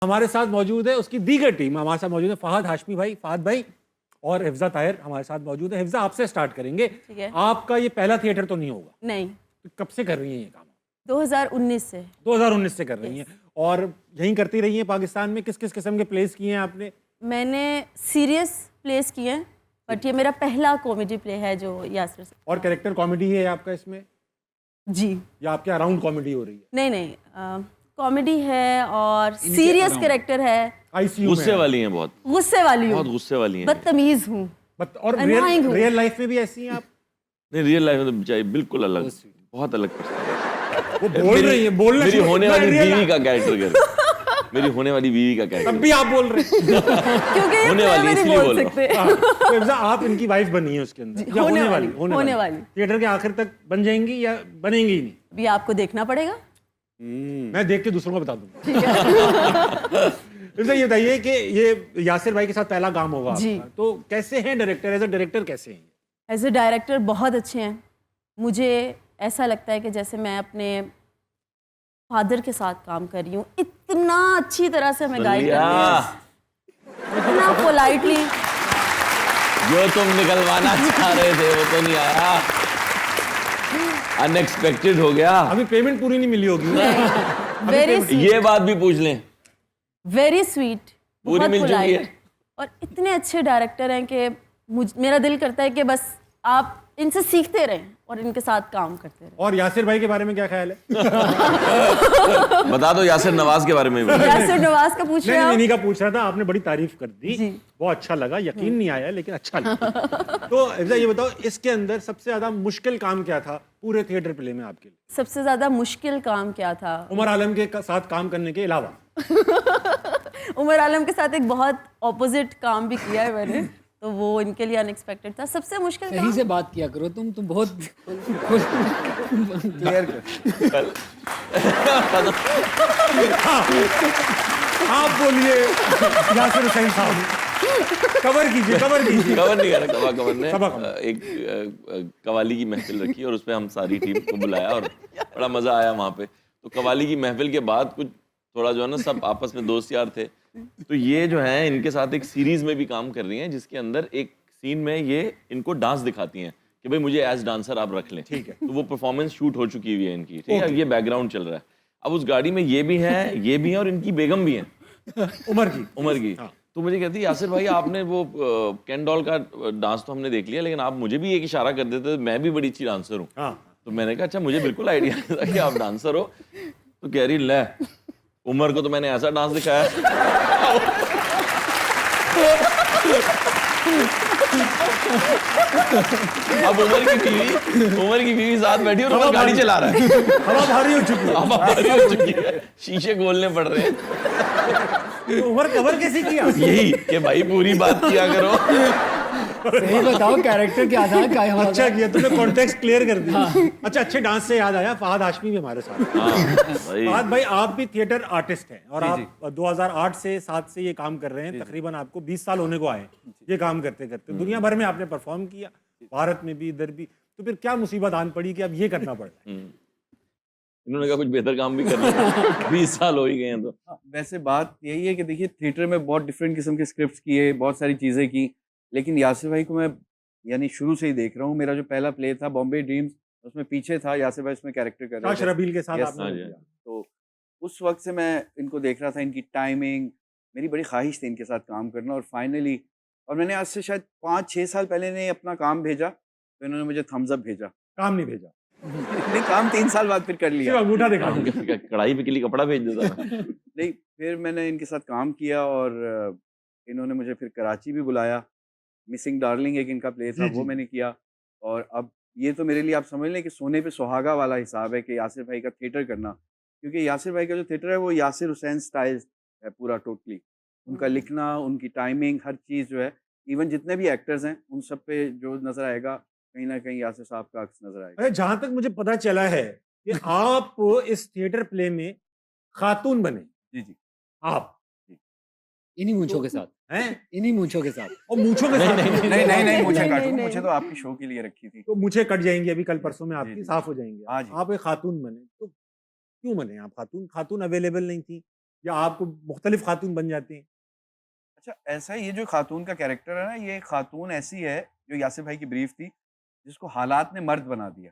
हमारे साथ मौजूद है उसकी दीगर टीम, हमारे साथ मौजूद है फहद हाशमी भाई, फहद भाई और हिफ्जा ताहिर हमारे साथ मौजूद है। हिफ्जा, आपसे स्टार्ट करेंगे। ठीक है। आपका ये पहला थिएटर तो नहीं होगा? नहीं, तो कब से कर रही हैं ये काम? 2019 से। 2019 से कर रही हैं और यहीं करती रही हैं पाकिस्तान में? किस किस किस्म के प्लेस किए हैं आपने? मैंने सीरियस प्लेस किए हैं, बट ये मेरा पहला कॉमेडी प्ले है जो यासिर से। और कैरेक्टर कॉमेडी है आपका इसमें जी या आपके अराउंड कॉमेडी हो रही है? नहीं नहीं, कॉमेडी है और सीरियस कैरेक्टर है। आईसीयू गुस्से वाली हैं, बहुत गुस्से वाली हूँ, बहुत गुस्से वाली हैं। बदतमीज हूँ। और Annoying हूँ। रियल लाइफ में भी ऐसी हैं आप? नहीं, रियल लाइफ में तो बेचारी बिल्कुल अलग, बहुत अलग person। वो बोल रही है, बोलना मेरी शुरू- होने मैं वाली real बीवी life- का कैरेक्टर कर मेरी होने वाली बीवी का तब कैरेक्टर भी आप बोल रहे हैं। क्योंकि ये होने play वाली में नहीं इसलिए बोल बोल रहा हूँ। सकते। हाँ, तो हिफ्जा, आप इनकी वाइफ बनी है उसके अंदर या होने होने वाली वाली। थिएटर के आखिर तक बन जाएंगी या बनेंगी ही नहीं? अभी आपको देखना पड़ेगा। मैं देख के दूसरों को बता दूंगा। हिफ्जा, ये बताइए कि ये यासिर भाई के साथ पहला काम होगा जी। आपका, तो कैसे हैं डायरेक्टर? एज अ डायरेक्टर कैसे हैं? एज अ डायरेक्टर बहुत अच्छे हैं। मुझे ऐसा लगता है कि जैसे मैं अपने फादर के साथ काम कर रही हूँ, इतना अच्छी तरह से हमें गाइड करते हैं, इतना पोलाइटली। जो तुम निकलवाना चाह रहे थे वो तो नहीं आया, अनएक्सपेक्टेड हो गया। अभी पेमेंट पूरी नहीं मिली होगी। वेरी ये बात भी पूछ लें, वेरी स्वीट, पूरी बहुत मिल चुकी है। पोलाइट और इतने अच्छे डायरेक्टर हैं कि मेरा दिल करता है कि बस आप इनसे सीखते रहें और इनके साथ काम करते रहें। और यासिर भाई के बारे में क्या ख्याल है? बता दो यासिर नवाज के बारे में भी। यासिर नवाज का पूछ रहे नहीं, हैं इन्हीं का पूछ रहा था। आपने बड़ी तारीफ कर दी, जी। बहुत अच्छा लगा। यकीन नहीं आया लेकिन अच्छा लगा। तो हिफ्जा, ये बताओ इसके अंदर सबसे ज्यादा मुश्किल काम क्या था पूरे थिएटर प्ले में आपके लिए? सबसे ज्यादा मुश्किल काम क्या था? उमर आलम के साथ काम करने के अलावा? उमर आलम के साथ एक बहुत ऑपोजिट काम भी किया है मैंने, तो वो इनके लिए अनएक्सपेक्टेड था। सबसे मुश्किल सही काम से बात किया करो, तुम बहुत क्लियर कर। आप बोलिए यासिर हुसैन साहब, कवर कीजिए, कवर कीजिए। कवर नहीं करा, कवर ने सबक हमने। एक कवाली की महफिल रखी और उसपे हम सारी टीम को बुलाया और बड़ा मजा आया वहाँ पे। तो कवाली की महफिल के बाद कुछ थोड़ा जो है ना सब आपस में दोस्त यार थे, तो ये जो है इनके साथ एक सीरीज में भी काम कर रही हैं जिसके अंदर एक सीन में ये इनको डांस दिखाती हैं कि भाई मुझे एज डांसर आप रख लें। ठीक है, तो वो परफॉर्मेंस शूट हो चुकी हुई है इनकी, ठीक है, ये बैकग्राउंड चल रहा है। अब उस गाड़ी में ये भी हैं और इनकी बेगम भी हैं, उमर की। हाँ। तो मुझे कहती यासिर भाई आपने वो कैन डॉल का डांस तो हमने देख लिया, लेकिन आप मुझे भी एक इशारा कर देते तो मैं भी बड़ी अच्छी डांसर हूँ। हाँ। तो मैंने कहा अच्छा, मुझे बिल्कुल आइडिया नहीं था कि आप डांसर हो। तो कह रही ले, उमर को तो मैंने ऐसा डांस दिखाया। अब उमर की बीवी साथ बैठी और उमर गाड़ी चला रहा है। हवा भारी हो चुकी है। हवा भारी हो चुकी है, शीशे खोलने पड़ रहे हैं। तो उमर कवर कैसे किया? यही कि भाई पूरी बात किया करो। सही बताओ कैरेक्टर क्या था, क्या हुआ अच्छा था? किया तुमने, कॉन्टेक्स्ट क्लियर कर दिया। अच्छा, अच्छे डांस से याद आया, फहद हाशमी भी हमारे साथ। फहद भाई, आप भी थिएटर आर्टिस्ट हैं और आप 2008 से 7 से ये काम कर रहे हैं। तकरीबन आपको 20 साल होने को आए ये काम करते करते। दुनिया भर में आपने परफॉर्म किया, भारत में भी, इधर भी। तो फिर क्या मुसीबत आन पड़ी कि अब ये करना पड़ रहा है? इन्होंने कहा कुछ बेहतर काम भी कर लिया। 20 साल हो ही गए हैं। तो वैसे बात यही है कि देखिए थिएटर में बहुत डिफरेंट किस्म के स्क्रिप्ट्स किए, बहुत सारी चीज़ें की, लेकिन यासिर भाई को मैं यानी शुरू से ही देख रहा हूँ। मेरा जो पहला प्ले था बॉम्बे ड्रीम्स, उसमें पीछे था यासिर भाई, उसमें कैरेक्टर कर रहे शाह थे। रबील के साथ Yes, आपने हाँ जी। किया। तो उस वक्त से मैं इनको देख रहा था, इनकी टाइमिंग, मेरी बड़ी ख्वाहिश थी इनके साथ काम करना। और फाइनली, और मैंने आज से शायद 5-6 साल पहले इन्हें अपना काम भेजा, तो इन्होंने मुझे थम्स अप भेजा। काम नहीं भेजा, नहीं, काम 3 साल बाद फिर कर सिर्फ लिया। अंगूठा दिखा दिया। कढ़ाई पे के लिए कपड़ा भेज देता था। नहीं, फिर मैंने इनके साथ काम किया और इन्होंने मुझे फिर कराची भी बुलाया। मिसिंग डार्लिंग एक इनका प्ले था, वो मैंने किया। और अब ये तो मेरे लिए आप समझ लें कि सोने पे सुहागा वाला हिसाब है कि यासिर भाई का थिएटर करना, क्योंकि यासिर भाई का जो थिएटर है वो यासिर हुसैन स्टाइल है पूरा, टोटली। उनका लिखना, उनकी टाइमिंग, हर चीज़ जो है, इवन जितने भी एक्टर्स हैं उन सब पे जो नज़र आएगा, कहीं ना कहीं यासिर साहब का अक्स नज़र आएगा। अरे, जहां तक मुझे पता चला है कि आप इस थिएटर प्ले में खातून बने। जी जी। आप इन्हीं मूंछों के साथ, हैं इन्हीं मूंछों के साथ। और मूंछों के साथ नहीं, मुझे नहीं, काटूं, नहीं, मुझे तो आपकी शो के लिए रखी थी। तो मुझे कट जाएंगी अभी, कल परसों में जी, आपकी जी। साफ हो जाएंगे। हाँ जी। आप एक खातून बने, तो क्यों बने आप खातून? खातून अवेलेबल नहीं थी? या आपको मुख्तलिफ खातून बन जाती हैं? अच्छा, ऐसा है, ये जो खातून का कैरेक्टर है ना, ये खातून ऐसी है जो यासिर भाई की ब्रीफ थी, जिसको हालात ने मर्द बना दिया,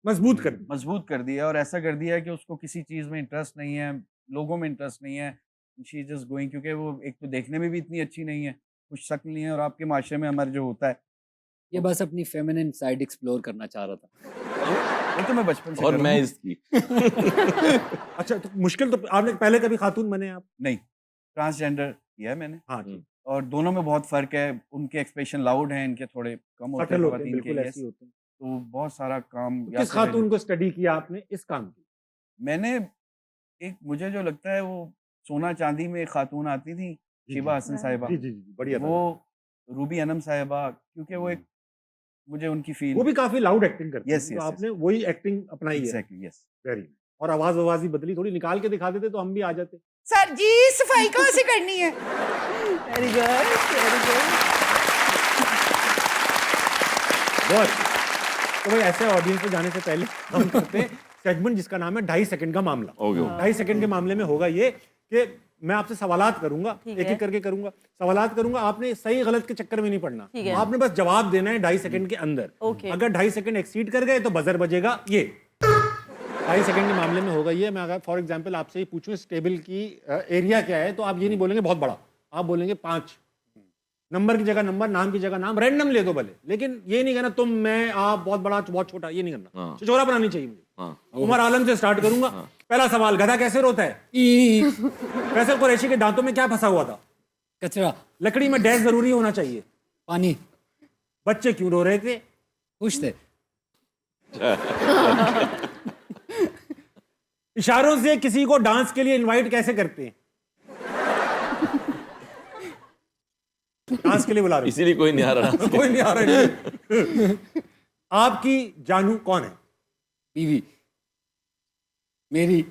मजबूत कर दी। मजबूत कर दिया, और ऐसा कर दिया कि उसको किसी चीज़ में इंटरेस्ट नहीं है, लोगों में इंटरेस्ट नहीं है, शी इज जस्ट गोइंग, क्योंकि वो एक तो देखने में भी इतनी अच्छी नहीं है, कुछ शक्ल नहीं है, और आपके माशरे में हमारे जो होता है, ये बस अपनी फेमिनिन साइड एक्सप्लोर करना चाह रहा था। वो तो मैं बचपन से और कर मैं रहा हूँ। इसकी अच्छा, तो मुश्किल तो आपने पहले कभी खातून बने आप? नहीं, ट्रांसजेंडर किया है मैंने, हाँ ठीक। और दोनों में बहुत फ़र्क है, उनके एक्सप्रेशन लाउड हैं, इनके थोड़े कम होते सटल हैं, होते हैं, ख़वातीन बिल्कुल के, ऐसे ही होते हैं। तो बहुत सारा काम तो किस यासिर भाई ने- खातून को स्टडी किया आपने इस काम की? मैंने एक, मुझे जो लगता है, वो सोना चांदी में एक खातून आती थी, जी, शिबा जी। हसन साहिबा, जी, जी, जी, बढ़िया था। वो रूबी अनम साहिबा, क्योंकि वो एक, मुझे उनकी वो फील, भी काफी लाउड एक्टिंग करती है, Yes, तो yes, आपने वही एक्टिंग अपनाई है। Exactly, yes. वेरी। और आवाज ही बदली, थोड़ी निकाल के दिखा देते तो हम भी आ जाते। सर जी, सफाई कहाँ से करनी है? Very good, very good. बहुत। तो भाई ऐसे ऑडियंस में जाने से पहले हम करते हैं सेगमेंट जिसका नाम है 2.5 सेकंड का मामला। ओके 2.5 सेकंड के मामले में होगा ये कि मैं आपसे सवालात करूंगा, ठीक एक है। एक करके करूंगा, सवालात करूंगा, आपने सही गलत के चक्कर में नहीं पड़ना, ठीक है। आपने बस जवाब देना है 2.5 सेकंड के अंदर। ओके। अगर 2.5 सेकंड एक्सीड कर गए तो बजर बजेगा ये। 2.5 सेकंड के मामले में होगा ये, मैं अगर फॉर एग्जांपल आपसे ये पूछूं इस टेबल की एरिया क्या है, तो आप ये नहीं बोलेंगे बहुत बड़ा, आप बोलेंगे 5। नंबर की जगह नंबर, नाम की जगह नाम, रैंडम ले दो भले, लेकिन ये नहीं कहना तुम, मैं, आप, बहुत बड़ा, बहुत छोटा, ये नहीं करना। हाँ। छिछोरा बनानी चाहिए मुझे। हाँ उमर आलम से स्टार्ट करूंगा। पहला सवाल, गधा कैसे रोता है? फैसल कुरैशी के दांतों में क्या फंसा हुआ था? कचरा, लकड़ी में डैश जरूरी होना चाहिए। पानी, बच्चे क्यों रो रहे थे? खुश थे। इशारों से किसी को डांस के लिए इनवाइट कैसे करते हैं? डांस के लिए बुला रहे इसीलिए कोई नहीं आ रहा हैं। कोई नहीं आ रहा है। आपकी जानू कौन है? बीवी मेरी।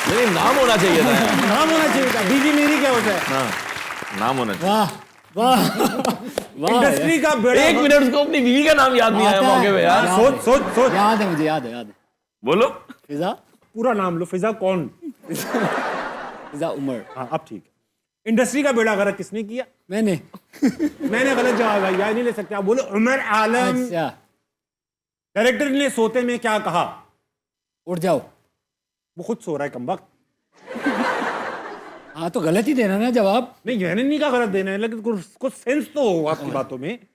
नहीं, नाम होना चाहिए था यार। नाम होना चाहिए था। बीवी मेरी क्या होता है? हाँ, नाम होना चाहिए। वाह वाह वाह, इंडस्ट्री का बेड़ा। एक मिनट, उसको अपनी बीवी का नाम याद नहीं आया आता है। मौके पे यार। याद सोच सोच सोच। याद है मुझे, याद है, याद है। बोलो। फिजा, पूरा नाम लो। फिजा कौन? फिजा उमर। हाँ अब ठीक है। इंडस्ट्री का बेड़ा गर्क किसने किया? मैंने। मैंने गलत जवाब है, याद नहीं ले सकते आप। बोलो उमर आलम। अच्छा, डायरेक्टर ने सोते में क्या कहा? उठ जाओ। वो खुद सो रहा है कमबख्त। हाँ तो गलत ही देना ना जवाब। नहीं, मैंने नहीं कहा गलत देना है, लेकिन कुछ सेंस तो हो आपकी बातों में।